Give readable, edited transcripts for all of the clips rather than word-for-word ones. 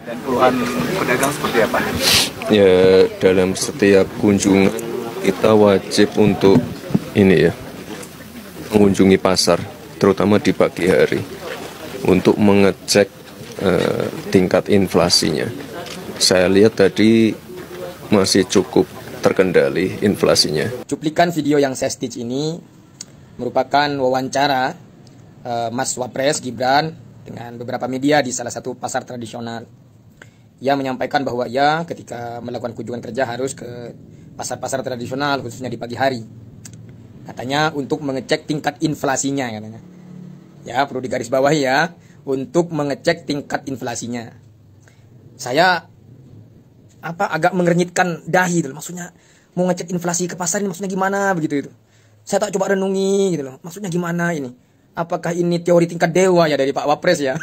Dan keluhan pedagang seperti apa? Ya, dalam setiap kunjungan kita wajib untuk mengunjungi pasar, terutama di pagi hari, untuk mengecek tingkat inflasinya. Saya lihat tadi masih cukup terkendali inflasinya. Cuplikan video yang saya stitch ini merupakan wawancara Mas Wapres Gibran dengan beberapa media di salah satu pasar tradisional. Ia menyampaikan bahwa ia ketika melakukan kunjungan kerja harus ke pasar-pasar tradisional khususnya di pagi hari. Katanya untuk mengecek tingkat inflasinya katanya. Ya, perlu digarisbawahi ya, untuk mengecek tingkat inflasinya. Saya agak mengernyitkan dahi gitu. Maksudnya mau ngecek inflasi ke pasar ini maksudnya gimana begitu itu. Saya tak coba renungi gitu loh. Maksudnya gimana ini? Apakah ini teori tingkat dewa ya dari Pak Wapres ya?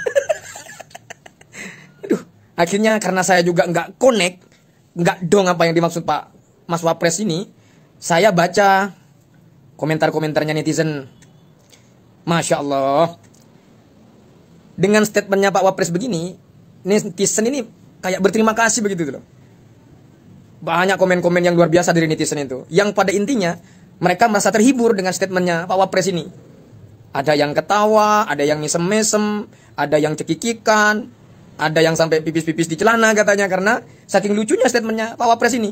Akhirnya karena saya juga nggak connect, nggak dong apa yang dimaksud Pak Mas Wapres ini, saya baca komentar-komentarnya netizen. Masya Allah. Dengan statementnya Pak Wapres begini, netizen ini kayak berterima kasih begitu loh. Banyak komen-komen yang luar biasa dari netizen itu. Yang pada intinya, mereka merasa terhibur dengan statementnya Pak Wapres ini. Ada yang ketawa, ada yang mesem-mesem, ada yang cekikikan, ada yang sampai pipis-pipis di celana katanya karena saking lucunya statementnya Pak Wapres ini.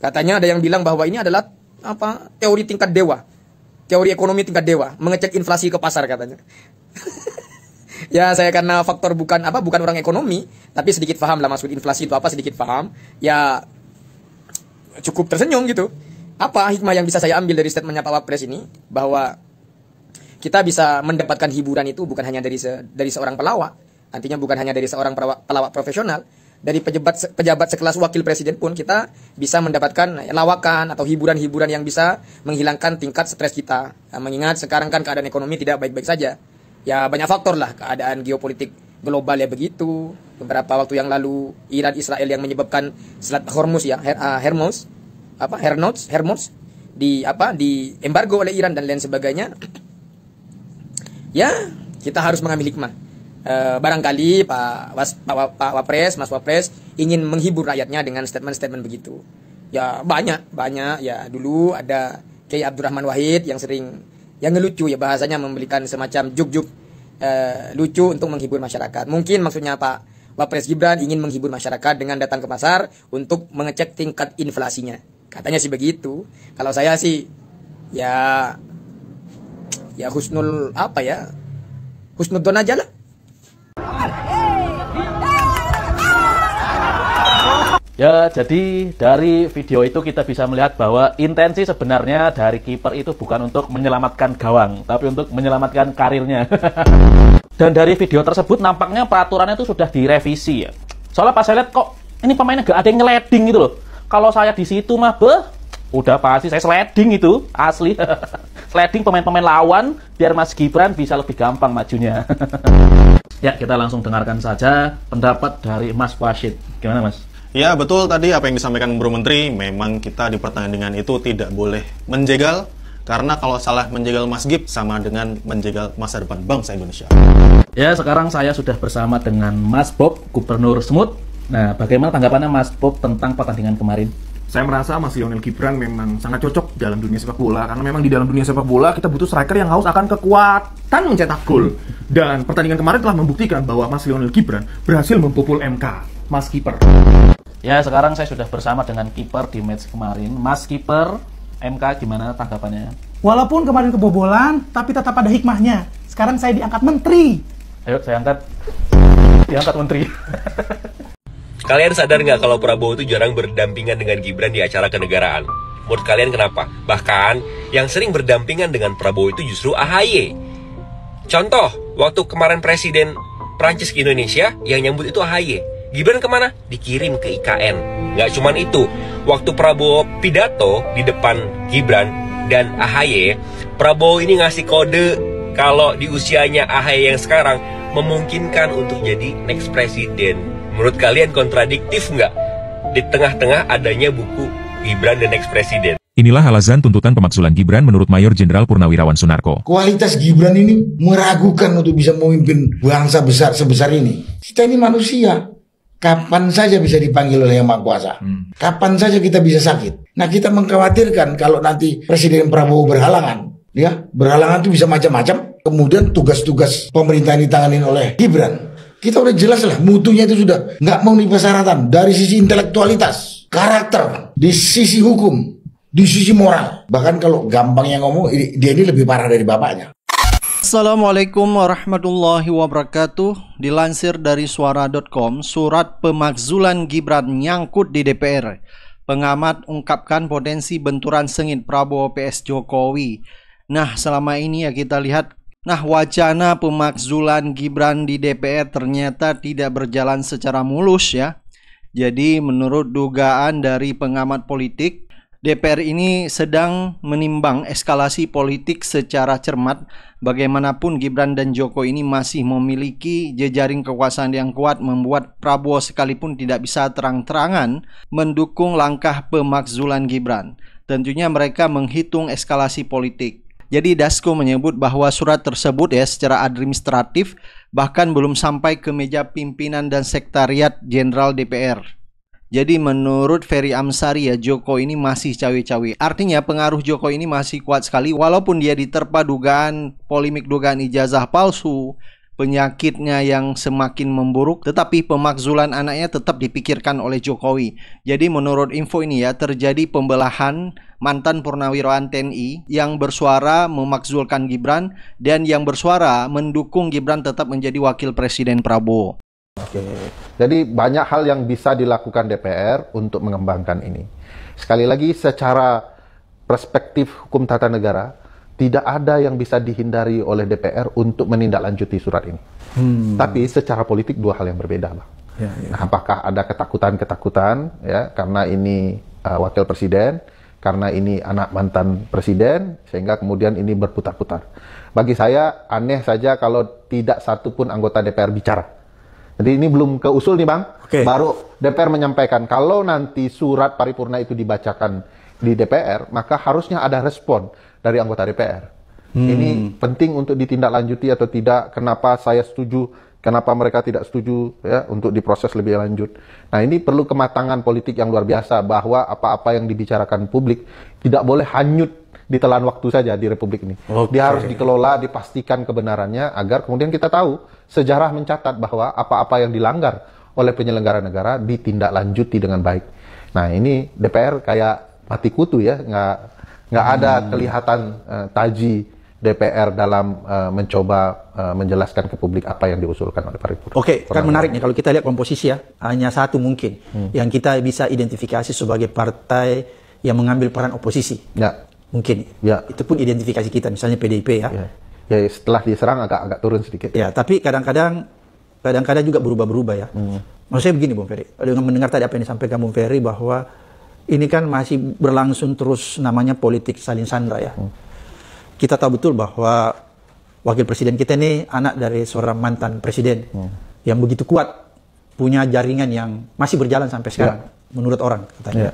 Katanya ada yang bilang bahwa ini adalah teori tingkat dewa, teori ekonomi tingkat dewa, mengecek inflasi ke pasar katanya. Ya saya karena faktor bukan orang ekonomi, tapi sedikit paham lah maksud inflasi itu apa, sedikit paham. Ya cukup tersenyum gitu. Apa hikmah yang bisa saya ambil dari statementnya Pak Wapres ini, bahwa kita bisa mendapatkan hiburan itu bukan hanya dari seorang pelawak. Artinya bukan hanya dari seorang pelawak profesional, dari pejabat sekelas wakil presiden pun kita bisa mendapatkan lawakan atau hiburan-hiburan yang bisa menghilangkan tingkat stres kita. Nah, mengingat sekarang kan keadaan ekonomi tidak baik-baik saja. Ya banyak faktor lah, keadaan geopolitik global ya begitu. Beberapa waktu yang lalu Iran Israel yang menyebabkan Selat Hormuz ya, Hermuz di embargo oleh Iran dan lain sebagainya. Ya, kita harus mengambil hikmah. Barangkali Pak Wapres, Mas Wapres ingin menghibur rakyatnya dengan statement-statement begitu. Ya banyak ya, dulu ada Kiai Abdurrahman Wahid yang ngelucu ya, bahasanya memberikan semacam juk-juk lucu untuk menghibur masyarakat. Mungkin maksudnya Pak Wapres Gibran ingin menghibur masyarakat dengan datang ke pasar untuk mengecek tingkat inflasinya. Katanya sih begitu. Kalau saya sih ya husnudon aja lah. Ya, jadi dari video itu kita bisa melihat bahwa intensi sebenarnya dari kiper itu bukan untuk menyelamatkan gawang, tapi untuk menyelamatkan karirnya. Dan dari video tersebut nampaknya peraturannya itu sudah direvisi ya. Soalnya pas saya lihat kok ini pemainnya gak ada yang ngeleding gitu loh. Kalau saya di situ mah udah pasti saya sliding itu, asli. Sliding pemain-pemain lawan biar Mas Gibran bisa lebih gampang majunya. Ya, kita langsung dengarkan saja pendapat dari Mas Wasid. Gimana Mas? Ya betul, tadi apa yang disampaikan Bro Menteri, memang kita di pertandingan itu tidak boleh menjegal, karena kalau salah menjegal Mas Gib sama dengan menjegal masa depan bangsa Indonesia. Ya, sekarang saya sudah bersama dengan Mas Bob, Gubernur Sumut. Nah, bagaimana tanggapannya Mas Bob tentang pertandingan kemarin? Saya merasa Mas Lionel Gibran memang sangat cocok dalam dunia sepak bola, karena memang di dalam dunia sepak bola kita butuh striker yang haus akan kekuatan mencetak gol. Dan pertandingan kemarin telah membuktikan bahwa Mas Lionel Gibran berhasil membobol MK, Mas Kiper. Ya, sekarang saya sudah bersama dengan kiper di match kemarin. Mas Kiper, MK gimana tanggapannya? Walaupun kemarin kebobolan, tapi tetap ada hikmahnya. Sekarang saya diangkat menteri. Ayo, saya diangkat menteri. Kalian sadar nggak kalau Prabowo itu jarang berdampingan dengan Gibran di acara kenegaraan? Menurut kalian kenapa? Bahkan, yang sering berdampingan dengan Prabowo itu justru AHY. Contoh, waktu kemarin Presiden Prancis ke Indonesia, yang nyambut itu AHY. Gibran kemana? Dikirim ke IKN. Nggak cuman itu, waktu Prabowo pidato di depan Gibran dan AHY, Prabowo ini ngasih kode kalau di usianya AHY yang sekarang memungkinkan untuk jadi next presiden. Menurut kalian kontradiktif nggak? Di tengah-tengah adanya buku Gibran dan next presiden. Inilah alasan tuntutan pemakzulan Gibran menurut Mayor Jenderal Purnawirawan Sunarko. Kualitas Gibran ini meragukan untuk bisa memimpin bangsa besar sebesar ini. Kita ini manusia. kapan saja bisa dipanggil oleh Yang Maha Kuasa. Kapan saja kita bisa sakit. Nah, kita mengkhawatirkan kalau nanti Presiden Prabowo berhalangan, ya, berhalangan itu bisa macam-macam. Kemudian tugas-tugas pemerintahan ditanganin oleh Gibran. Kita udah jelas lah, mutunya itu sudah nggak memenuhi persyaratan dari sisi intelektualitas, karakter, di sisi hukum, di sisi moral. Bahkan kalau gampangnya ngomong, dia ini lebih parah dari bapaknya. Assalamualaikum warahmatullahi wabarakatuh. Dilansir dari suara.com, surat pemakzulan Gibran nyangkut di DPR. Pengamat ungkapkan potensi benturan sengit Prabowo PS Jokowi. Nah, selama ini ya kita lihat, wacana pemakzulan Gibran di DPR ternyata tidak berjalan secara mulus ya. Jadi menurut dugaan dari pengamat politik, DPR ini sedang menimbang eskalasi politik secara cermat. Bagaimanapun Gibran dan Jokowi ini masih memiliki jejaring kekuasaan yang kuat, membuat Prabowo sekalipun tidak bisa terang-terangan mendukung langkah pemakzulan Gibran. Tentunya mereka menghitung eskalasi politik. Jadi Dasko menyebut bahwa surat tersebut ya secara administratif bahkan belum sampai ke meja pimpinan dan sekretariat jenderal DPR. Jadi menurut Ferry Amsari ya, Jokowi ini masih cawe-cawe. Artinya pengaruh Jokowi ini masih kuat sekali walaupun dia diterpa polemik dugaan ijazah palsu, penyakitnya yang semakin memburuk, tetapi pemakzulan anaknya tetap dipikirkan oleh Jokowi. Jadi menurut info ini ya, terjadi pembelahan mantan purnawirawan TNI yang bersuara memakzulkan Gibran dan yang bersuara mendukung Gibran tetap menjadi wakil presiden Prabowo. Oke. Jadi banyak hal yang bisa dilakukan DPR untuk mengembangkan ini. Sekali lagi secara perspektif hukum tata negara, tidak ada yang bisa dihindari oleh DPR untuk menindaklanjuti surat ini. Tapi secara politik dua hal yang berbeda, Bang. Nah, apakah ada ketakutan-ketakutan ya karena ini wakil presiden, karena ini anak mantan presiden, sehingga kemudian ini berputar-putar. Bagi saya aneh saja kalau tidak satu pun anggota DPR bicara. Jadi ini belum keusul nih Bang, baru DPR menyampaikan kalau nanti surat paripurna itu dibacakan di DPR, maka harusnya ada respon dari anggota DPR. Ini penting untuk ditindaklanjuti atau tidak, kenapa saya setuju, kenapa mereka tidak setuju, ya, untuk diproses lebih lanjut. Nah ini perlu kematangan politik yang luar biasa, bahwa apa-apa yang dibicarakan publik tidak boleh hanyut ditelan waktu saja di Republik ini. Dia harus dikelola, dipastikan kebenarannya, agar kemudian kita tahu sejarah mencatat bahwa apa-apa yang dilanggar oleh penyelenggara negara ditindaklanjuti dengan baik. Nah ini DPR kayak mati kutu ya, nggak ada kelihatan taji DPR dalam mencoba menjelaskan ke publik apa yang diusulkan oleh paripurna. Kan menarik nih kalau kita lihat komposisi ya, hanya satu mungkin yang kita bisa identifikasi sebagai partai yang mengambil peran oposisi. Ya. Mungkin. Ya. Itu pun identifikasi kita, misalnya PDIP ya. Ya setelah diserang agak turun sedikit. Ya, tapi kadang-kadang juga berubah-berubah ya. Maksudnya begini Bung Ferry, dengan mendengar tadi apa yang disampaikan Bung Ferry bahwa ini kan masih berlangsung terus namanya politik saling sandra ya. Kita tahu betul bahwa wakil presiden kita ini anak dari seorang mantan presiden yang begitu kuat, punya jaringan yang masih berjalan sampai sekarang menurut orang katanya.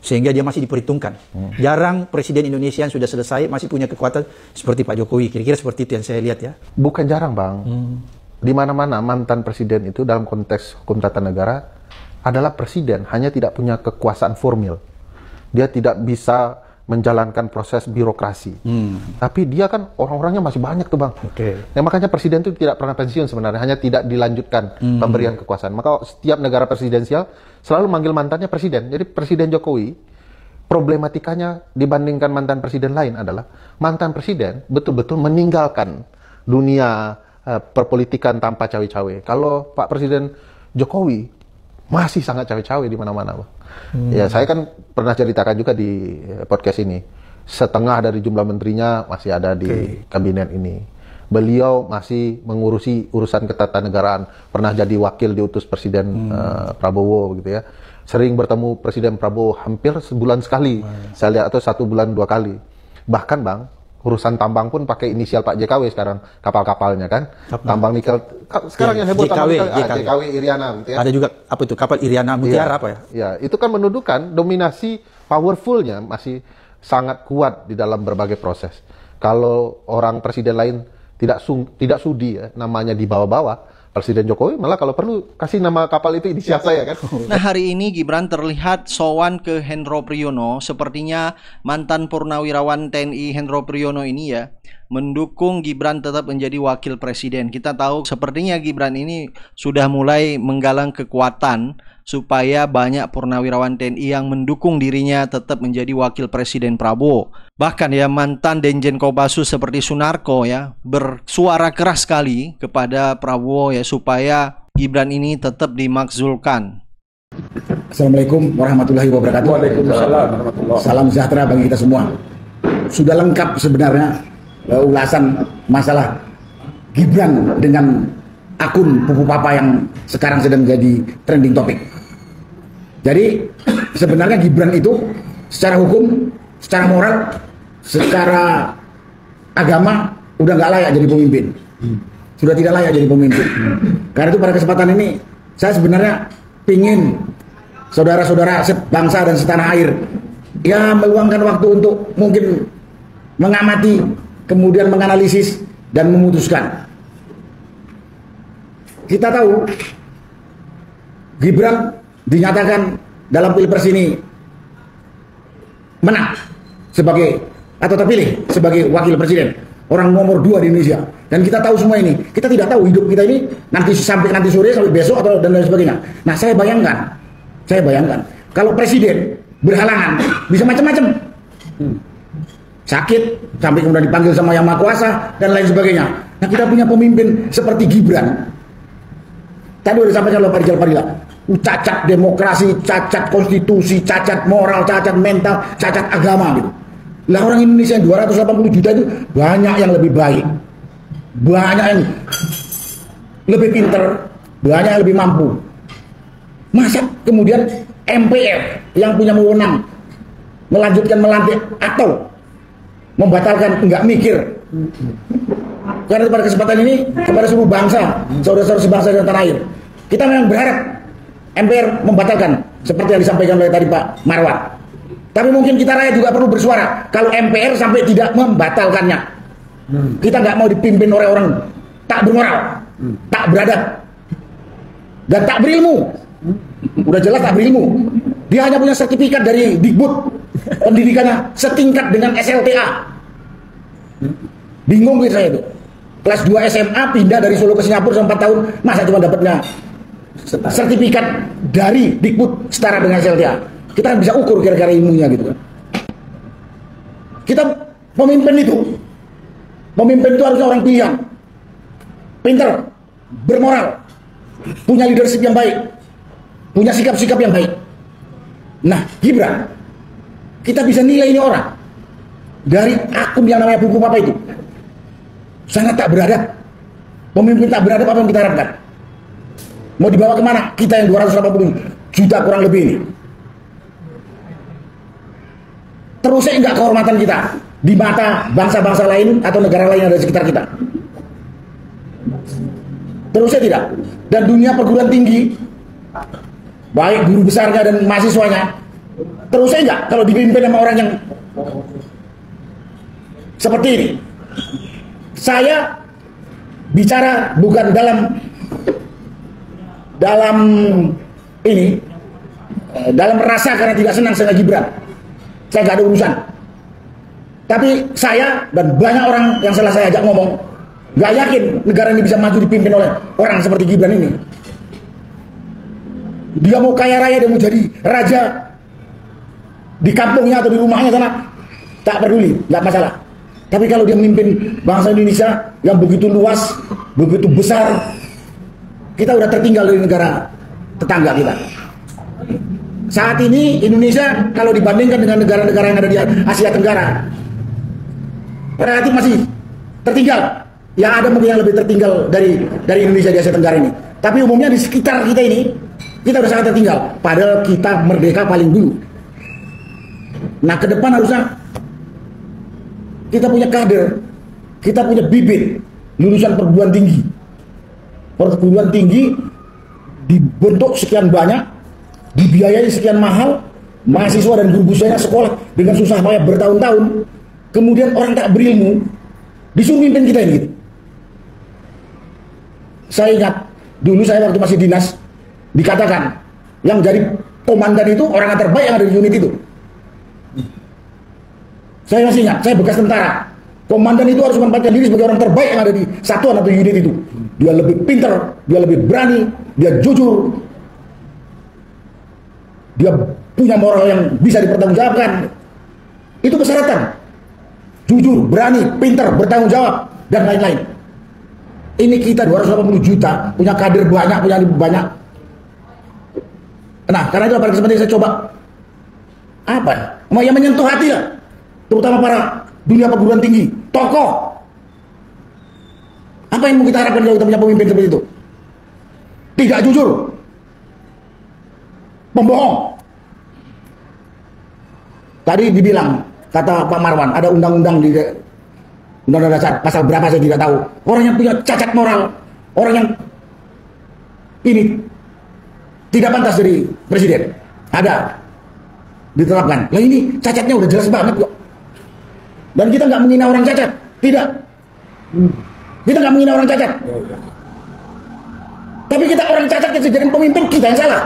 Sehingga dia masih diperhitungkan. Jarang presiden Indonesia yang sudah selesai masih punya kekuatan seperti Pak Jokowi. Kira-kira seperti itu yang saya lihat ya. Bukan jarang Bang. Di mana-mana mantan presiden itu dalam konteks hukum tata negara adalah presiden, hanya tidak punya kekuasaan formil. Dia tidak bisa menjalankan proses birokrasi. Tapi dia kan orang-orangnya masih banyak tuh Bang. Nah, makanya presiden itu tidak pernah pensiun sebenarnya, hanya tidak dilanjutkan pemberian kekuasaan. Maka setiap negara presidensial selalu manggil mantannya presiden. Jadi Presiden Jokowi, problematikanya dibandingkan mantan presiden lain adalah mantan presiden betul-betul meninggalkan dunia perpolitikan tanpa cawe-cawe. Kalau Pak Presiden Jokowi masih sangat cawe-cawe di mana-mana, Bang. Ya, saya kan pernah ceritakan juga di podcast ini. Setengah dari jumlah menterinya masih ada di kabinet ini. Beliau masih mengurusi urusan ketatanegaraan. Pernah jadi wakil diutus Presiden Prabowo gitu ya. Sering bertemu Presiden Prabowo hampir sebulan sekali. Saya lihat, atau 1 bulan 2 kali. Bahkan Bang, urusan tambang pun pakai inisial Pak JKW sekarang, kapal-kapalnya kan. Tambang nikel. Sekarang yang heboh JKW Iriana gitu ya. Ada juga apa itu kapal Iriana Mutiara apa ya? Ya, itu kan menunjukkan dominasi powerfulnya masih sangat kuat di dalam berbagai proses. Kalau orang presiden lain tidak sudi ya, namanya dibawa-bawa, Presiden Jokowi malah kalau perlu kasih nama kapal itu inisial saya kan. Nah, hari ini Gibran terlihat sowan ke Hendro Priyono. Sepertinya mantan Purnawirawan TNI Hendro Priyono ini ya mendukung Gibran tetap menjadi wakil presiden. Kita tahu sepertinya Gibran ini sudah mulai menggalang kekuatan supaya banyak purnawirawan TNI yang mendukung dirinya tetap menjadi wakil presiden Prabowo. Bahkan ya mantan Denjen Kopassus seperti Sunarko ya bersuara keras sekali kepada Prabowo ya supaya Gibran ini tetap dimakzulkan. Assalamualaikum warahmatullahi wabarakatuh. Waalaikumsalam. Salam sejahtera bagi kita semua. Sudah lengkap sebenarnya ulasan masalah Gibran dengan akun Pupu Papa yang sekarang sedang jadi trending topik. Jadi sebenarnya Gibran itu secara hukum, secara moral, secara agama udah nggak layak jadi pemimpin. Sudah tidak layak jadi pemimpin. Karena itu pada kesempatan ini saya sebenarnya pingin saudara-saudara sebangsa dan setanah air ya meluangkan waktu untuk mungkin mengamati, kemudian menganalisis dan memutuskan. Kita tahu Gibran dinyatakan dalam pilpres ini menang sebagai atau terpilih sebagai wakil presiden, orang nomor 2 di Indonesia. Dan kita tahu semua ini. Kita tidak tahu hidup kita ini nanti sampai nanti sore, sampai besok atau dan lain sebagainya. Nah, saya bayangkan kalau presiden berhalangan bisa macam-macam. Sakit sampai kemudian dipanggil sama Yang Maha Kuasa dan lain sebagainya. Nah, kita punya pemimpin seperti Gibran. Tadi sudah disampaikan oleh Pak Rijal Fadila, cacat demokrasi, cacat konstitusi, cacat moral, cacat mental, cacat agama gitu. Lah orang Indonesia yang 280 juta itu banyak yang lebih baik, banyak yang lebih pinter, banyak yang lebih mampu. Masa kemudian MPR yang punya wewenang melanjutkan melantik atau membatalkan, nggak mikir. Karena pada kesempatan ini kepada seluruh bangsa, saudara-saudara sebangsa dan tanah air, kita memang berharap MPR membatalkan seperti yang disampaikan oleh tadi Pak Marwan. Tapi mungkin kita rakyat juga perlu bersuara kalau MPR sampai tidak membatalkannya. Kita nggak mau dipimpin oleh orang tak bermoral, tak beradab, dan tak berilmu. Udah jelas tak berilmu. Dia hanya punya sertifikat dari Dikbud, pendidikannya setingkat dengan SLTA. Bingung gitu saya itu. Kelas 2 SMA pindah dari Solo ke Singapura selama 4 tahun, masa cuma dapatnya sertifikat dari Dikbud setara dengan SLTA. Kita kan bisa ukur kira-kira ilmunya gitu kan. Kita pemimpin itu harusnya orang pilihan, pinter, bermoral, punya leadership yang baik, punya sikap-sikap yang baik. Nah, Gibran, kita bisa nilai ini orang dari akun yang namanya Pupu Papa itu. Sangat tak beradab. Pemimpin tak beradab apa yang kita harapkan? Mau dibawa kemana? Kita yang 280 juta kurang lebih ini. Terusnya enggak kehormatan kita di mata bangsa-bangsa lain atau negara lain yang ada di sekitar kita. Terusnya tidak. Dan dunia perguruan tinggi, baik guru besarnya dan mahasiswanya, terusnya enggak kalau dipimpin sama orang yang seperti ini. Saya bicara bukan dalam rasa karena tidak senang sama Gibran. Saya nggak ada urusan. Tapi saya dan banyak orang yang setelah saya ajak ngomong nggak yakin negara ini bisa maju dipimpin oleh orang seperti Gibran ini. Dia mau kaya raya, dia mau jadi raja di kampungnya atau di rumahnya sana, tak peduli, nggak masalah. Tapi kalau dia memimpin bangsa Indonesia yang begitu luas, begitu besar, kita udah tertinggal dari negara tetangga kita. Saat ini Indonesia kalau dibandingkan dengan negara-negara yang ada di Asia Tenggara, relatif masih tertinggal. Yang ada mungkin yang lebih tertinggal dari Indonesia di Asia Tenggara ini. Tapi umumnya di sekitar kita ini, kita udah sangat tertinggal. Padahal kita merdeka paling dulu. Nah, ke depan harusnya kita punya kader, kita punya bibit lulusan perguruan tinggi. Perguruan tinggi dibentuk sekian banyak, dibiayai sekian mahal, mahasiswa dan guru besarnya sekolah dengan susah payah bertahun-tahun, kemudian orang tak berilmu disuruh mimpin kita ini gitu. Saya ingat Dulu saya waktu masih dinas dikatakan yang jadi komandan itu orang yang terbaik yang ada di unit itu. Saya masih ingat, saya bekas tentara. Komandan itu harus menempatkan diri sebagai orang terbaik yang ada di satuan atau unit itu. Dia lebih pintar, dia lebih berani, dia jujur, dia punya moral yang bisa dipertanggungjawabkan. Itu persyaratan. Jujur, berani, pintar, bertanggung jawab, dan lain-lain. Ini kita 280 juta, punya kader banyak, punya banyak. Nah, karena itu pada kesempatan saya coba apa? Yang menyentuh hati lah, terutama para dunia perguruan tinggi, tokoh. Apa yang mau kita harapkan kalau kita punya pemimpin seperti itu? Tidak jujur, pembohong. Tadi dibilang, kata Pak Marwan, ada undang-undang di Undang-Undang Dasar pasal berapa saya tidak tahu. Orang yang punya cacat moral, orang yang ini tidak pantas jadi presiden, ada ditetapkan. Lah ini cacatnya udah jelas banget kok. Dan kita nggak menghina orang cacat, tidak. Kita nggak menghina orang cacat. Tapi kita orang cacat yang jadi pemimpin, kita yang salah.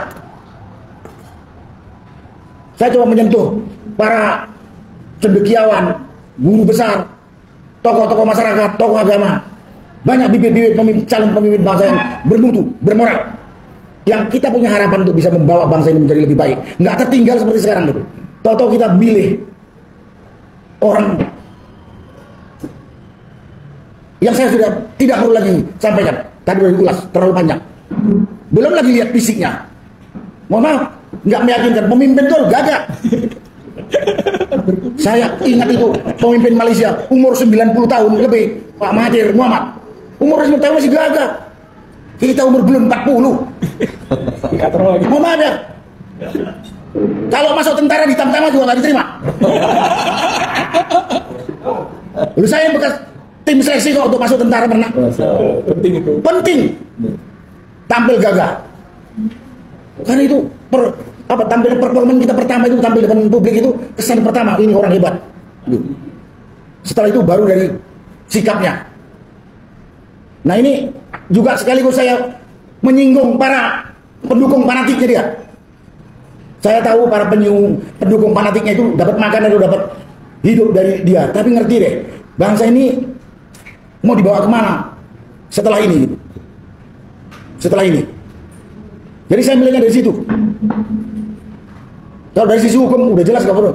Saya coba menyentuh para cendekiawan, guru besar, tokoh-tokoh masyarakat, tokoh agama. Banyak bibit-bibit calon pemimpin bangsa yang bermutu, bermoral. Yang kita punya harapan untuk bisa membawa bangsa ini menjadi lebih baik. Nggak tertinggal seperti sekarang gitu. Tahu-tahu kita pilih orang yang saya sudah tidak perlu lagi sampaikan. Tadi sudah diulas, terlalu panjang. Belum lagi lihat fisiknya. Mohon maaf, nggak meyakinkan. Pemimpin itu gagah. Saya ingat itu pemimpin Malaysia umur 90 tahun lebih, Pak Mahathir Muhammad. Umur 90 tahun masih gagah. Kita umur belum 40. Mohon maaf ya. Kalau masuk tentara di Tamtama juga nggak diterima. Lalu saya bekas tim seleksi kok untuk masuk tentara pernah. Penting itu. Penting. Tampil gagah. Karena itu tampil performan kita pertama itu, tampil depan publik itu kesan pertama, ini orang hebat. Setelah itu baru dari sikapnya. Nah ini juga sekaligus saya menyinggung para pendukung fanatiknya dia. Saya tahu para pendukung fanatiknya itu dapat makan atau dapat hidup dari dia. Tapi ngerti deh, bangsa ini mau dibawa kemana setelah ini? Setelah ini. Jadi saya melihatnya dari situ. Kalau dari sisi hukum udah jelas gak perlu.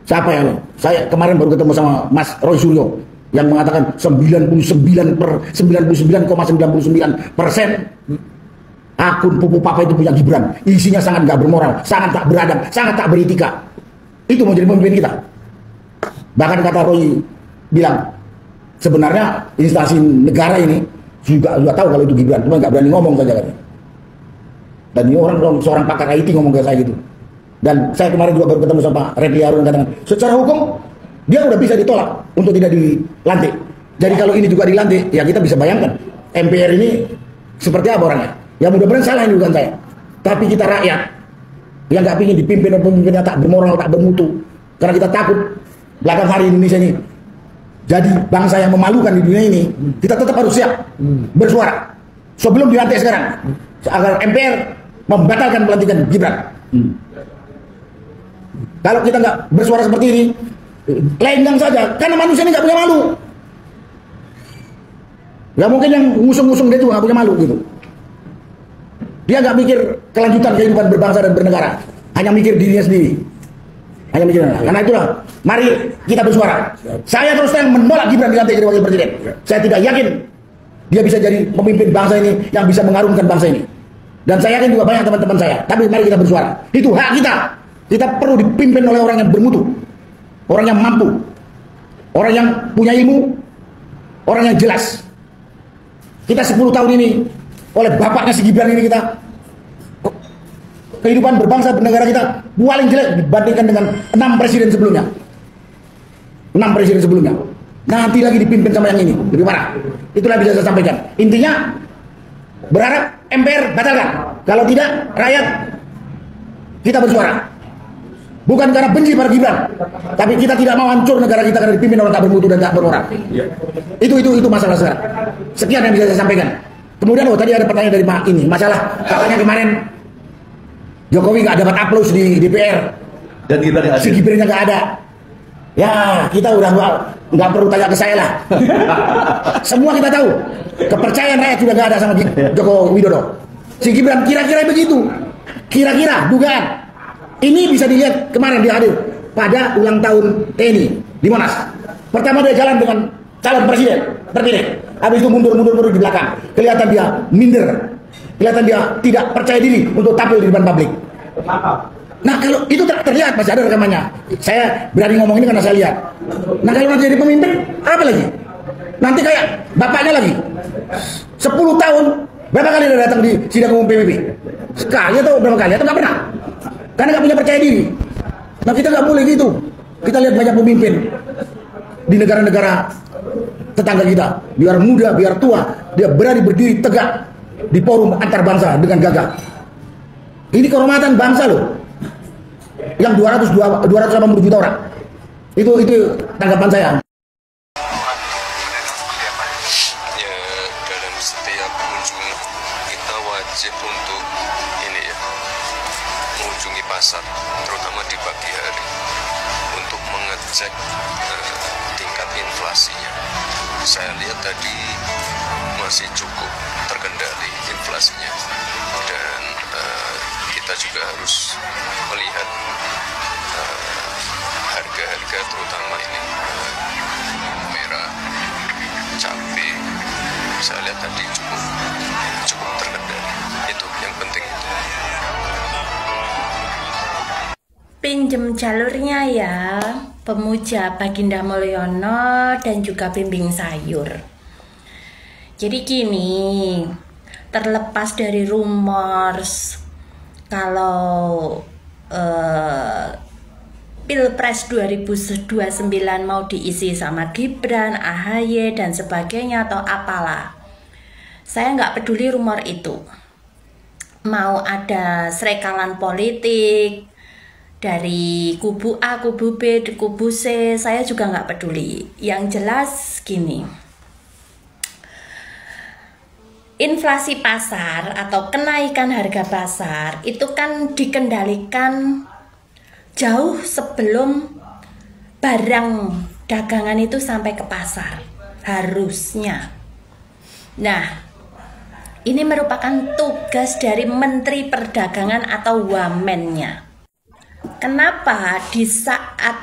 Siapa yang saya kemarin baru ketemu sama Mas Roy Suryo yang mengatakan 99,99% akun Pupu Papa itu punya Gibran. Isinya sangat gak bermoral, sangat tak beradab, sangat tak beretika. Itu mau jadi pemimpin kita. Bahkan kata Roy bilang, sebenarnya instansi negara ini juga tahu kalau itu Gibran, cuma nggak berani ngomong saja katanya. Dan ini seorang pakar IT ngomong ke saya gitu. Dan saya kemarin juga baru ketemu sama Pak Refli Harun katakan, secara hukum dia udah bisa ditolak untuk tidak dilantik. Jadi kalau ini juga dilantik, ya kita bisa bayangkan MPR ini seperti apa orangnya. Ya mudah-mudahan salah ini bukan saya. Tapi kita rakyat yang nggak ingin dipimpin oleh pemimpin yang tak bermoral, tak bermutu. Karena kita takut belakang hari Indonesia ini jadi bangsa yang memalukan di dunia ini. Kita tetap harus siap bersuara sebelum dilantik sekarang agar MPR membatalkan pelantikan Gibran. Kalau kita nggak bersuara seperti ini, lenggang saja, karena manusia ini nggak punya malu. Nggak mungkin yang ngusung-ngusung dia juga nggak punya malu gitu. Dia nggak mikir kelanjutan kehidupan berbangsa dan bernegara, hanya mikir dirinya sendiri. Hanya mikir. Karena itulah, mari kita bersuara. Saya terus terang menolak Gibran dilantik jadi wakil presiden. Saya tidak yakin dia bisa jadi pemimpin bangsa ini yang bisa mengarungkan bangsa ini. Dan saya yakin juga banyak teman-teman saya. Tapi mari kita bersuara. Itu hak kita. Kita perlu dipimpin oleh orang yang bermutu, orang yang mampu, orang yang punya ilmu, orang yang jelas. Kita 10 tahun ini oleh bapaknya si Gibran ini kita kehidupan berbangsa bernegara kita paling jelek dibandingkan dengan 6 presiden sebelumnya. 6 presiden sebelumnya. Nanti lagi dipimpin sama yang ini lebih parah. Itulah bisa saya sampaikan. Intinya berharap MPR batalkan. Kalau tidak, rakyat kita bersuara. Bukan karena benci pada Gibran, tapi kita tidak mau hancur negara kita karena dipimpin orang tak bermutu dan tak bermoral. Itu masalah sekarang. Sekian yang bisa saya sampaikan. Kemudian tadi ada pertanyaan dari Mak ini, masalah katanya kemarin Jokowi nggak dapat aplaus di DPR dan si Gibran nggak ada. Ya kita udah nggak perlu tanya ke saya lah. Semua kita tahu kepercayaan rakyat sudah nggak ada sama Joko Widodo. Si Gibran kira-kira begitu, kira-kira dugaan. Ini bisa dilihat kemarin dia hadir pada ulang tahun TNI di Monas. Pertama dia jalan dengan calon presiden terpilih. Habis itu mundur di belakang. Kelihatan dia minder. Kelihatan dia tidak percaya diri untuk tampil di depan publik. Nah kalau itu terlihat masih ada rekamannya. Saya berani ngomong ini karena saya lihat. Nah kalau nanti jadi pemimpin apa lagi? Nanti kayak bapaknya lagi. 10 tahun berapa kali dia datang di sidang umum PBB? Sekali atau berapa kali atau nggak pernah? Karena nggak punya percaya diri. Nah kita nggak boleh gitu. Kita lihat banyak pemimpin di negara-negara tetangga kita, biar muda, biar tua, dia berani berdiri tegak di forum antar bangsa dengan gagah. Ini kehormatan bangsa loh. Yang 280 juta orang. Itu tanggapan saya. Ya, dalam setiap kunjungan kita wajib untuk ini ya, mengunjungi pasar, terutama di pagi hari, untuk mengecek tingkat inflasinya. Saya lihat tadi masih cukup terkendali inflasinya, dan kita juga harus melihat harga-harga terutama ini merah, cabai. Saya lihat tadi cukup terkendali. Itu yang penting itu. Pinjem jalurnya ya, pemuja Baginda Mulyono dan juga Bimbing Sayur. Jadi gini, terlepas dari rumors kalau Pilpres 2029 mau diisi sama Gibran, AHY dan sebagainya atau apalah, saya nggak peduli rumor itu. Mau ada serekalan politik dari kubu A, kubu B, kubu C, saya juga nggak peduli. Yang jelas gini, inflasi pasar atau kenaikan harga pasar itu kan dikendalikan jauh sebelum barang dagangan itu sampai ke pasar, harusnya. Nah, ini merupakan tugas dari Menteri Perdagangan atau wamennya. Kenapa di saat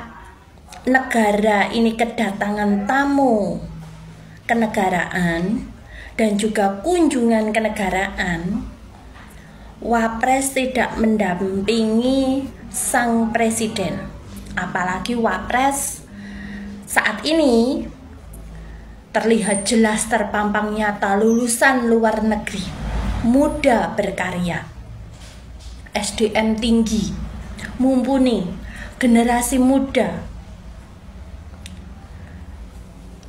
negara ini kedatangan tamu kenegaraan dan juga kunjungan kenegaraan, Wapres tidak mendampingi sang presiden, apalagi Wapres saat ini terlihat jelas terpampang nyata lulusan luar negeri, muda berkarya, SDM tinggi, mumpuni, generasi muda.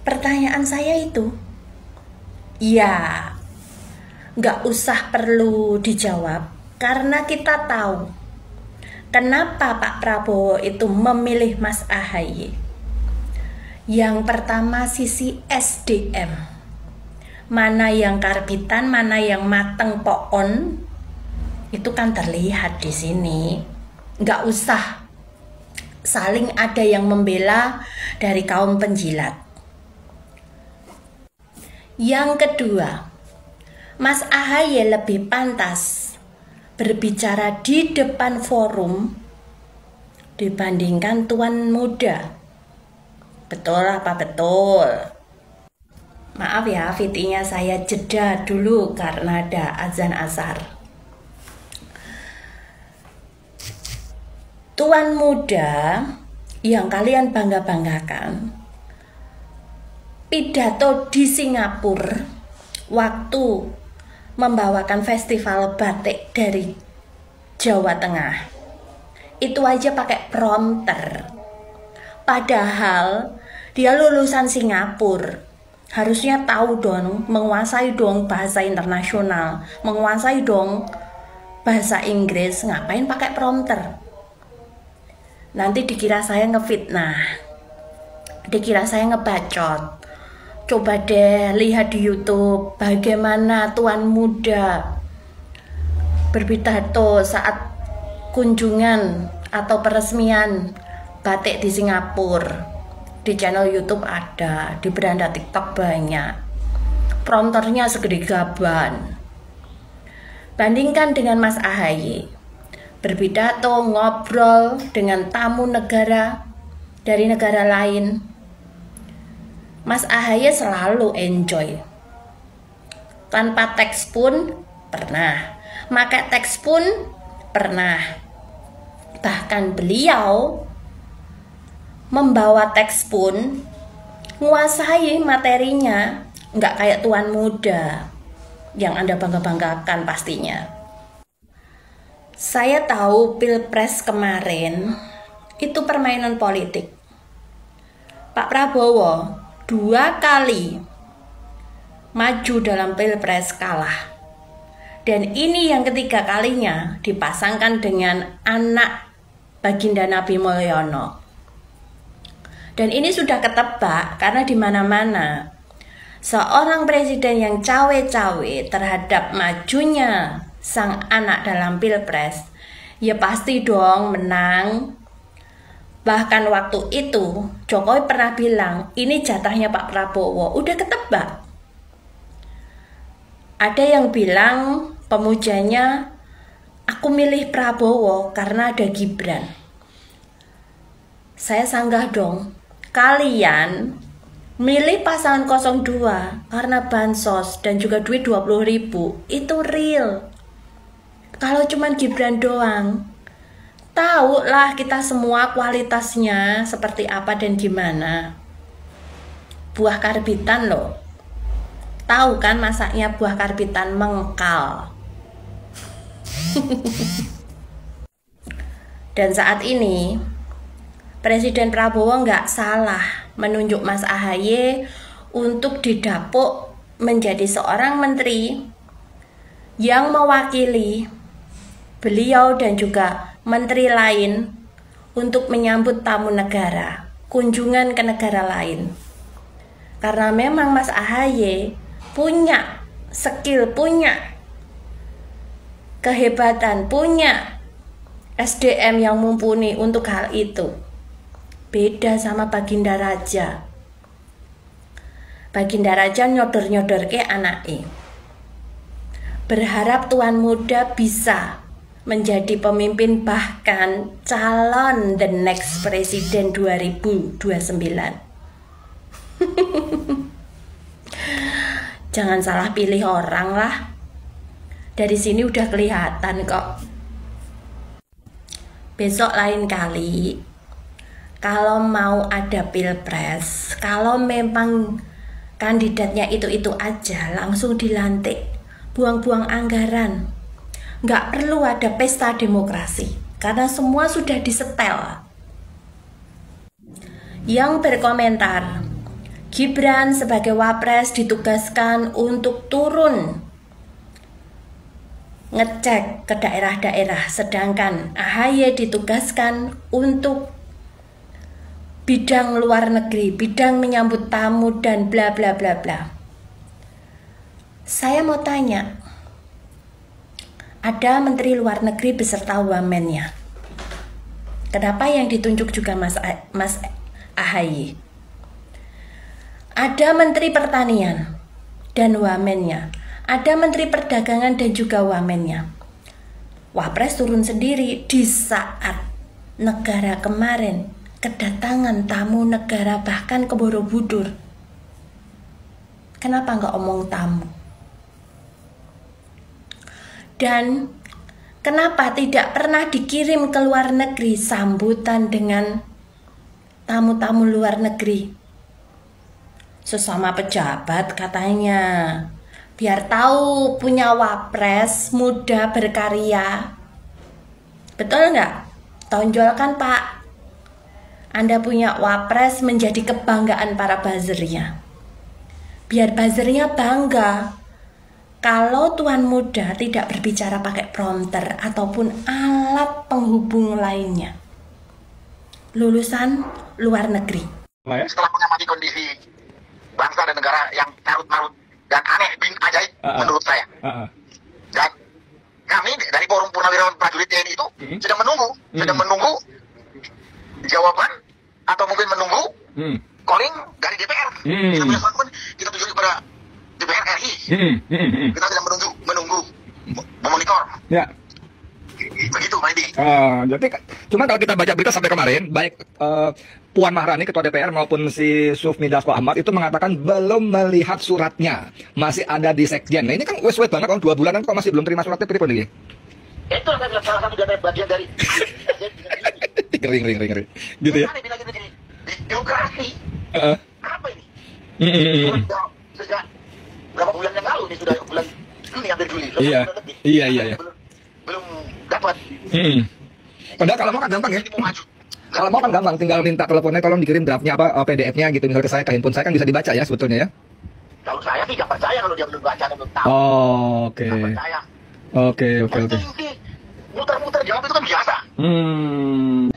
Pertanyaan saya itu, ya nggak usah perlu dijawab, karena kita tahu kenapa Pak Prabowo itu memilih Mas AHY. Yang pertama sisi SDM, mana yang karbitan, mana yang mateng poon, itu kan terlihat di sini. Nggak usah saling ada yang membela dari kaum penjilat. Yang kedua, Mas AHY lebih pantas berbicara di depan forum dibandingkan tuan muda. Betul apa betul? Maaf ya, VT-nya saya jeda dulu karena ada azan asar. Tuan muda yang kalian bangga-banggakan pidato di Singapura waktu membawakan festival batik dari Jawa Tengah, itu aja pakai prompter. Padahal dia lulusan Singapura, harusnya tahu dong, menguasai dong bahasa internasional, menguasai dong bahasa Inggris. Ngapain pakai prompter? Nanti dikira saya ngefitnah, dikira saya ngebacot. Coba deh lihat di YouTube bagaimana tuan muda berpidato saat kunjungan atau peresmian batik di Singapura. Di channel YouTube ada, di beranda TikTok banyak. Prompternya segede gaban. Bandingkan dengan Mas AHY, berpidato, ngobrol dengan tamu negara dari negara lain. Mas AHY selalu enjoy. Tanpa teks pun pernah. Pakai teks pun pernah. Bahkan beliau membawa teks pun menguasai materinya, nggak kayak tuan muda yang Anda bangga-banggakan pastinya. Saya tahu Pilpres kemarin itu permainan politik. Pak Prabowo 2 kali maju dalam Pilpres kalah. Dan ini yang ketiga kalinya dipasangkan dengan anak Baginda Nabi Mulyono. Dan ini sudah ketebak karena di mana-mana seorang presiden yang cawe-cawe terhadap majunya sang anak dalam Pilpres, ya pasti dong menang. Bahkan waktu itu Jokowi pernah bilang ini jatahnya Pak Prabowo, udah ketebak. Ada yang bilang pemujanya, aku milih Prabowo karena ada Gibran. Saya sanggah dong, kalian milih pasangan 02 karena bansos dan juga duit 20.000, itu real. Kalau cuman Gibran doang, tahu lah kita semua kualitasnya seperti apa dan gimana. Buah karbitan loh. Tahu kan masaknya buah karbitan mengkal. Dan saat ini Presiden Prabowo nggak salah menunjuk Mas AHY untuk didapuk menjadi seorang menteri yang mewakili beliau dan juga menteri lain untuk menyambut tamu negara, kunjungan ke negara lain. Karena memang Mas AHY punya skill, punya kehebatan, punya SDM yang mumpuni untuk hal itu. Beda sama Baginda Raja. Baginda Raja nyodor-nyodor ke anaknya. Berharap tuan muda bisa menjadi pemimpin bahkan calon the next presiden 2029. Jangan salah pilih orang lah. Dari sini udah kelihatan kok. Besok lain kali kalau mau ada Pilpres, kalau memang kandidatnya itu-itu aja, langsung dilantik. Buang-buang anggaran. Nggak perlu ada pesta demokrasi karena semua sudah disetel. Yang berkomentar, Gibran sebagai wapres ditugaskan untuk turun ngecek ke daerah-daerah, sedangkan AHY ditugaskan untuk bidang luar negeri, bidang menyambut tamu dan bla bla bla bla. Saya mau tanya, ada menteri luar negeri beserta wamennya. Kenapa yang ditunjuk juga Mas AHY? Ada menteri pertanian dan wamennya. Ada menteri perdagangan dan juga wamennya. Wapres turun sendiri di saat negara kemarin kedatangan tamu negara bahkan ke Borobudur. Kenapa nggak omong tamu? Dan kenapa tidak pernah dikirim ke luar negeri sambutan dengan tamu-tamu luar negeri? Sesama pejabat katanya, biar tahu punya wapres muda berkarya. Betul nggak? Tonjolkan Pak. Anda punya wapres menjadi kebanggaan para buzzernya. Biar buzzernya bangga kalau tuan muda tidak berbicara pakai prompter ataupun alat penghubung lainnya. Lulusan luar negeri. Setelah mengamati kondisi bangsa dan negara dan aneh bin ajaib menurut saya. Dan kami dari Forum Purnawirawan Prajurit TNI itu sedang menunggu jawaban atau mungkin menunggu calling dari DPR. Kita punya statement, kita tunjuk kepada DPR RI. Kita sedang menunggu memonitor. Ya. Begitu, Pak Edi. Jadi cuma kalau kita baca berita sampai kemarin, baik Puan Maharani Ketua DPR maupun si Sufmi Dasko Ahmad itu mengatakan belum melihat suratnya, masih ada di Sekjen. Nah ini kan wet banget, kalau 2 bulanan kok masih belum terima suratnya, Pripun ini? Itu salah satu bagian dari Ngeri. Gitu ya? Birokrasi. Apa ini? Sejak berapa bulan yang lalu ini sudah bulan Juni, hampir Juli. Iya. Belum dapat. Padahal kalau mau kan gampang ya. Kalau mau kan gampang, tinggal minta teleponnya, tolong dikirim draftnya apa PDF-nya gitu, misalnya ke saya, ke handphone saya kan bisa dibaca ya sebetulnya ya. Kalau saya sih nggak percaya kalau dia belum baca dan belum tahu. Oke. Nggak percaya. Oke. Muter-muter jawab itu kan biasa.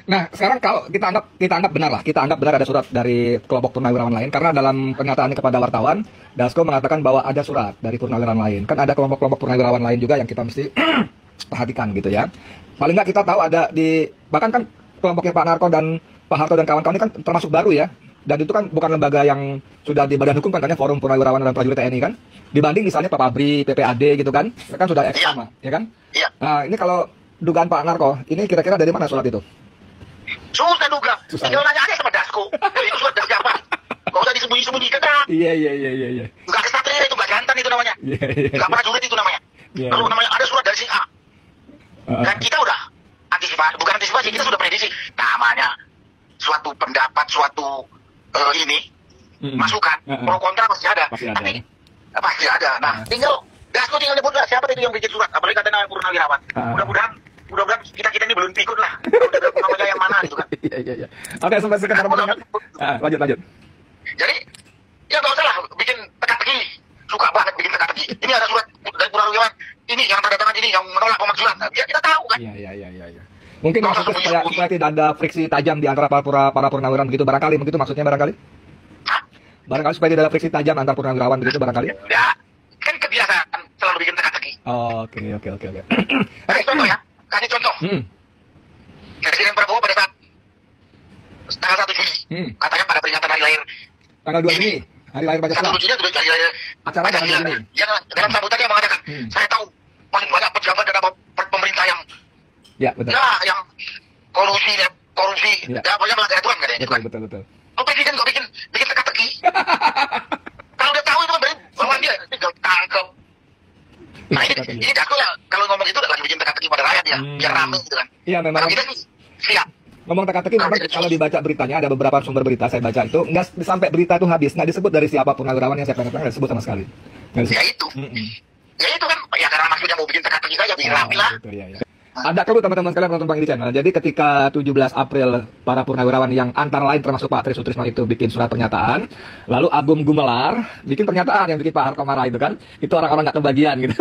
Nah, sekarang kalau kita anggap benar ada surat dari kelompok purnawirawan lain, karena dalam pernyataannya kepada wartawan, Dasko mengatakan bahwa ada surat dari purnawirawan lain. Kan ada kelompok-kelompok purnawirawan lain juga yang kita mesti perhatikan gitu ya. Paling nggak kita tahu ada bahkan kan kelompoknya Pak Narko dan Pak Harto dan kawan-kawan ini kan termasuk baru ya. Dan itu kan bukan lembaga yang sudah di badan hukum kan, Forum Purnawirawan dan Prajurit TNI kan. Dibanding misalnya Pak Pabri, PPAD gitu kan. Mereka kan sudah sama, ya kan? Iya. Nah, ini kalau dugaan Pak Narko, ini kira-kira dari mana surat itu? Susah duga. Tinggal nanya aja sama Dasko. Itu surat dari siapa? Gak usah disembunyi-sembunyikan. Iya. Enggak kesatria itu, enggak jantan itu namanya. Enggak prajurit itu namanya. Kalau namanya ada surat dari si A. Dan kita udah antisipasi, kita sudah prediksi. Namanya suatu pendapat, suatu masukan, pro kontra pasti ada. Pasti ada. Nah, Dasko tinggal nyebut lah siapa itu yang bikin surat, apalagi katanya purnawirawan. Mudah-mudahan kita ini belum pikun lah. Namanya yang mana gitu kan. Iya. Oke, sampai sekarang lanjut. Jadi, ya nggak usah lah bikin teka-teki. Suka banget bikin teka-teki. Ini ada surat dari purnawirawan. Ini yang tanda tangan ini yang menolak pemakzulan. Ya kita tahu kan. Iya. Mungkin maksudnya supaya tidak ada friksi tajam di antara para purnawirawan begitu barangkali. Begitu maksudnya barangkali? Barangkali supaya tidak ada friksi tajam antar purnawirawan begitu barangkali? Ya, kan kebiasaan selalu bikin teka-teki. Oke. Kasih contoh ya. Kasih contoh. Presiden Prabowo pada saat tanggal 1 Juli, katanya pada peringatan hari lahir. Tanggal 2 Juni, hari lahir Pancasila. 1 Juni itu hari lahir. Acara tanggal 2 Juni. Yang dalam sambutannya mengatakan, saya tahu paling banyak pejabat dan pemerintah yang yang korupsi, ya pokoknya melanggar aturan katanya. Betul. Oh, presiden kok bikin teka-teki. Kalau dia tahu itu kan berarti bahwa dia tinggal tangkap. Nah ini Dasko ya, kalau ngomong itu lagi bikin teka-teki pada rakyat ya, biar rame gitu kan. Iya memang. Kalau kita sih siap. Ngomong teka-teki memang kalau dibaca beritanya, ada beberapa sumber berita saya baca itu nggak sampai berita itu habis, nggak disebut dari siapa purnawirawan yang saya pernah nggak disebut sama sekali. Ya itu kan ya karena maksudnya mau bikin teka-teki saja biar rame lah. Ada perlu teman-teman sekalian menonton Bang Edi Channel. Jadi ketika 17 April para purnawirawan yang antara lain termasuk Pak Tri Sutrisno itu bikin surat pernyataan, lalu Agung Gumelar bikin pernyataan yang bikin Pak Harto marah itu kan, itu orang-orang nggak kebagian gitu.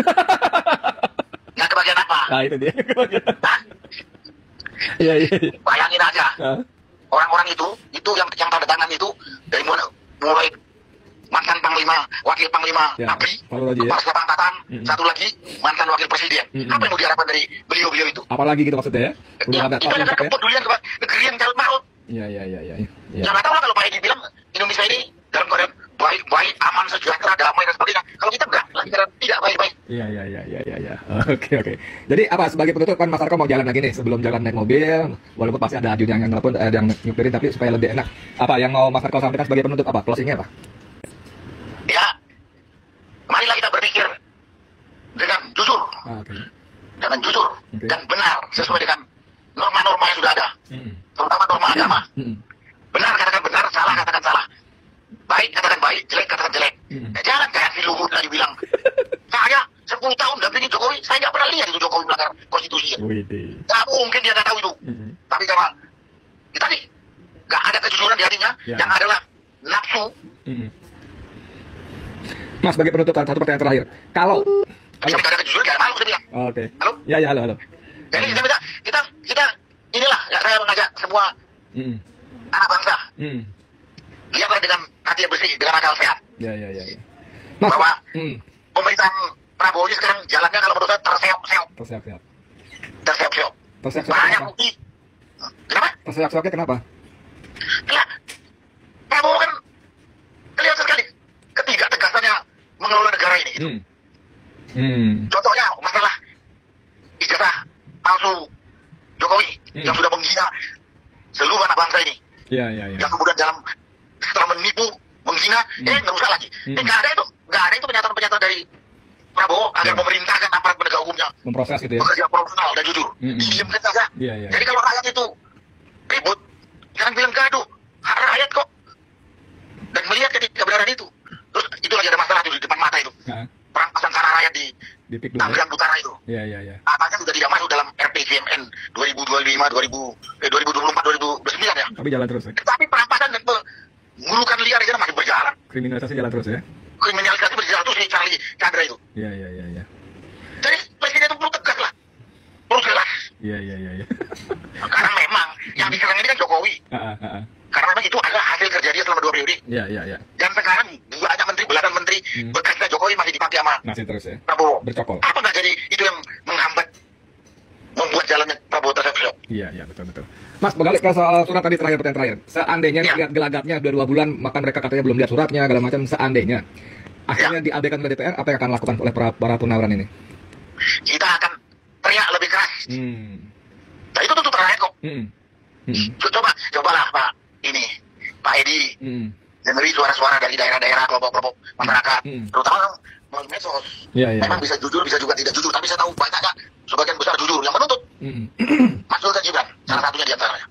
Nggak kebagian apa? Nah itu dia. Iya. Bayangin aja, orang-orang itu yang tanda tangan itu dari mulai mantan Panglima, Wakil Panglima ABRI, Kepala Staf Angkatan, satu lagi mantan Wakil Presiden. Apa yang mau diharapkan dari beliau-beliau itu? Apalagi gitu maksudnya ya? Itu ada kepedulian kepada negeri yang carut marut. Iya. Ya nggak tahu lah kalau Pak Edi bilang Indonesia ini dalam keadaan baik, aman, sejahtera, damai dan sebagainya. Kalau kita enggak, tidak baik-baik. Iya. Oke. Jadi apa sebagai penutup kan Mas Arko mau jalan lagi nih sebelum jalan naik mobil, walaupun pasti ada ajun yang telepon, yang nyupirin, tapi supaya lebih enak. Apa yang mau Mas Arko sampaikan sebagai penutup apa? Closingnya apa? Ya, marilah kita berpikir dengan jujur, dan benar sesuai dengan norma-norma yang sudah ada, terutama norma agama. Benar katakan benar, salah katakan salah, baik katakan baik, jelek katakan jelek. Jangan kayak si Luhut tadi bilang, saya 10 tahun dampingi Jokowi, saya nggak pernah lihat itu Jokowi melanggar konstitusi. Nggak mungkin dia nggak tahu itu. Tapi kalau kita nih nggak ada kejujuran di hatinya, yang adalah nafsu. Mas, sebagai penutup satu pertanyaan terakhir. Kalau nggak ada kejujuran, kayak malu saya bilang. Oke. Halo? Ya, halo. Jadi saya minta kita inilah ya, saya mengajak semua anak bangsa. Lihatlah dengan hati yang bersih, dengan akal sehat. Ya. bahwa pemerintahan Prabowo ini sekarang jalannya kalau menurut saya terseok-seok. Banyak bukti. Kenapa? Terseok-seoknya kenapa? Ya, Prabowo kan kelihatan sekali ketiga tegasannya mengelola negara ini. Gitu. Contohnya masalah ijazah palsu Jokowi yang sudah menghina seluruh anak bangsa ini. Yang kemudian setelah menipu, menghina, ngerusak lagi. Nggak ada itu pernyataan dari Prabowo agar memerintahkan aparat penegak hukumnya memproses gitu ya, bekerja profesional dan jujur. Didiamkan saja. Jadi kalau rakyat itu ribut, jangan bilang gaduh. Rakyat kok dan melihat kebenaran itu. Terus itu lagi ada masalah di depan mata itu. Perampasan tanah rakyat di Tangerang Utara itu. Apakah sudah tidak masuk dalam RPJMN 2024 2029 ya? Tapi jalan terus ya. Tapi perampasan dan pengurukan liar di sana masih berjalan. Kriminalisasi jalan terus ya. Kriminalisasi berjalan terus si Charlie Chandra itu. Iya. Jadi presiden itu perlu tegas lah. Perlu jelas. Iya. Karena memang yang diserang ini kan Jokowi. Karena memang itu adalah hasil kerja dia selama 2 periode. Iya. Dan sekarang banyak menteri, belasan menteri bekasnya Jokowi masih dipakai sama terus ya. Prabowo. Bercokol. Apa nggak jadi itu yang membuat jalannya Prabowo terseok-seok? Iya, betul. Mas, balik ke soal surat tadi pertanyaan terakhir. Seandainya lihat gelagapnya 2 bulan, maka mereka katanya belum lihat suratnya, segala macam. Seandainya akhirnya diabaikan oleh DPR, apa yang akan lakukan oleh para Purnawirawan ini? Kita akan teriak lebih keras. Nah, itu tuntutan rakyat kok. Cobalah Pak Edi, dengerin suara-suara dari daerah-daerah, kelompok-kelompok masyarakat, terutama melalui medsos. Memang bisa jujur, bisa juga tidak jujur, tapi saya tahu banyaknya sebagian besar jujur yang menuntut Mas Sultan Gibran, salah satunya di antaranya.